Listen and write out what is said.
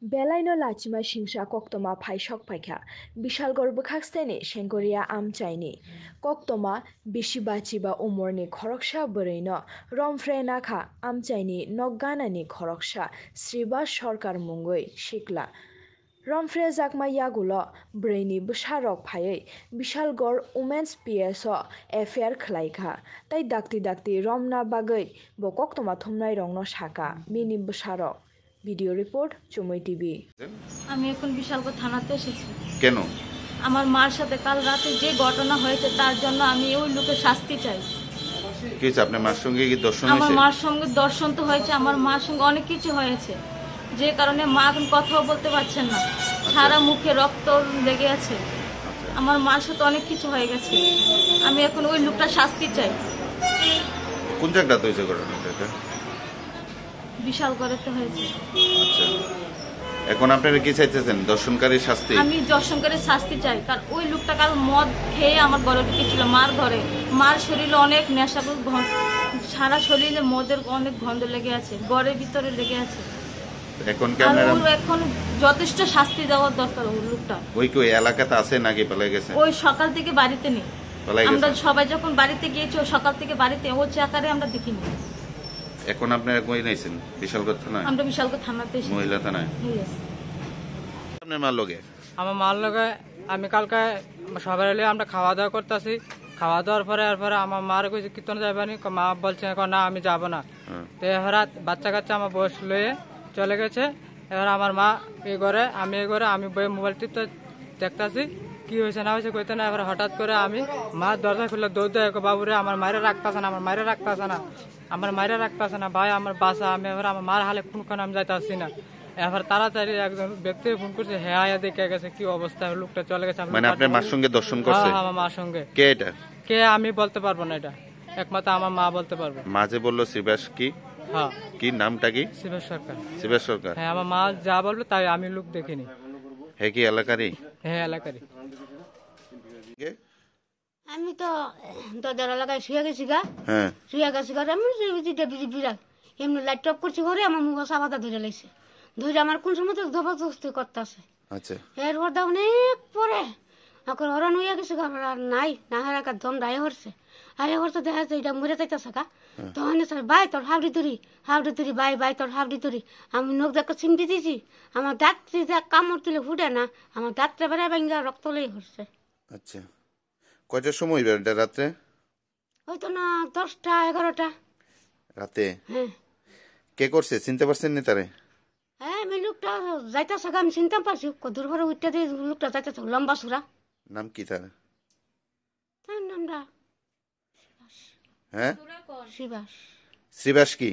Belaino lachima shingsha koktoma phaisok paikha bishalgor bwkhaksani shengkoria amchaini koktoma bishibachiba umorni khoroksa bwrwino romfrena kha amchaini nokganani khoroksa sribas sarkar mungwi shikla Romfre jakma yagulo bwrwini bwsarok phaiwi Bishalgor Women's PSO affair khlaikha tei dakti romna bagwi bo koktoma thumnai rokno saka bini bwsarok video report চুমই TV. আমি এখন বিশালগড় থানাতে এসেছি। কেন? আমার মার সাথে কাল রাতে যে ঘটনা হয়েছে তার জন্য আমি ওই লোকের শাস্তি চাই। কি হয়েছে? আপনার মার সঙ্গে কি দর্শন হয়েছে? আমার মার সঙ্গে দর্শন তো হয়েছে, আমার মার সঙ্গে অনেক কিছু হয়েছে, যে কারণে মা এখন কথাও বলতে পারছেন না, সারা মুখে রক্ত লেগে আছে। আমার মার সাথে অনেক কিছু হয়ে গেছে, আমি এখন ওই লোকটা শাস্তি চাই। কোন জায়গাতে হয়েছে ঘটনাটা? বিশালগড়েতে হয়েছে। আচ্ছা, এখন আপনারা কি চাইতেছেন? দর্শনকারীর শাস্তি? আমি দর্শনকারীর শাস্তি চাই, কারণ ওই লোকটা কাল মদ খেয়ে আমার ঘরে ঢুকেছিল, মার ঘরে। মার শরীরে অনেক নেশা, সারা শরীরে মদের অনেক গন্ধ লেগে আছে, ঘরের ভিতরে লেগে আছে। এখন এখন যথেষ্ট শাস্তি দেওয়ার দরকার। ওই লোকটা ওই কি ওই এলাকাতে আছে নাকি পালিয়ে গেছে? ওই সকাল থেকে বাড়িতে নেই, আমরা সবাই যখন বাড়িতে গিয়েছি সকাল থেকে বাড়িতে, ও চাকারে আমরা দেখিনি। এখন আপনারা কই নাইছেন? বিশালগড় থানায়? আমরা বিশালগড় থানাতে এসেছি। মহিলা থানায়? আপনার মার লগে? আমার মার লগে আমি কালকে সবাই আমরা খাওয়া দাওয়া করতেছি, খাওয়া দাওয়ার পরে এরপরে আমার মার কইছে কীর্তন যাবেনি, মা বলছে না আমি যাব না। তো এবার বাচ্চা কাচ্চা আমার বয়স লয়ে চলে গেছে। এবার আমার মা এই ঘরে, আমি এই ঘরে, আমি বই মোবাইল টিপতে দেখতেছি কি হয়েছে না হয়েছে কইতে না। এবার হঠাৎ করে আমি মা দরজা খুলে দৌড় দেয়, বাবুরে আমার মায়েরা রাখতেছে না, আমার মায়েরা রাখতেছে না, আমার মায়েরা রাখতেছে না, ভাই আমার বাসা। আমি এবার আমার মার হালে কোন আমি যাইতে আসছি না। এবার তাড়াতাড়ি একজন ব্যক্তি ফোন করছে, হ্যাঁ আয়া দেখে গেছে কি অবস্থা, লোকটা চলে গেছে। মানে আপনার মার সঙ্গে দর্শন করছে? আমার মার সঙ্গে। কে এটা? কে আমি বলতে পারবো না, এটা একমাত্র আমার মা বলতে পারবে। মা যে বললো শিবাস কি? হ্যাঁ। কি নামটা কি? শিবাস সরকার। শিবাস সরকার? হ্যাঁ, আমার মা যা বললো তাই, আমি লোক দেখিনি। হ্যাঁ, কি এলাকারই? হ্যাঁ, এলাকারই। আমি তো দরজার এলাকায় শুয়ে গেছি গা। হ্যাঁ, শুয়ে গেছি ঘরে, আমি বিরাট এমনি লাইট টপ করছি ঘরে, আমার মুখ সাবাদা ধরে লাইছে, ধরে আমার কোন সময় তো জবরদস্তি করতেছে। আচ্ছা, এরপর দা অনেক পরে এখন হরণ হইয়া গেছে, আর নাই না হার একা দম রায় হরছে, আরে হরছে দেখা যাচ্ছে এটা মরে যাইতেছে গা। তখন ভাই তোর হাবড়ি তুরি বাই তোর হাবড়ি তুরি। আমি নখ দেখে চিমটি দিয়েছি, আমার দাঁত কামড় তুলে ফুটে না, আমার দাঁতটা বেড়ায় ভাঙ্গা রক্ত লেগে হরছে। আচ্ছা, কয়টার সময় এটা? রাত্রে? হয়তো না 10টা 11টা রাতে? হ্যাঁ। কে করছে চিনতে পারছেন নি তারে? হ্যাঁ, আমি লোকটা যাইতেছে, আমি চিনতে পারছি, কদূর ভরে উঠতে দিয়ে লোকটা যাইতেছে, লম্বা সুরা। নাম কি তার? তার নামটা হ্যাঁ, শিবাস। শিবাস কি?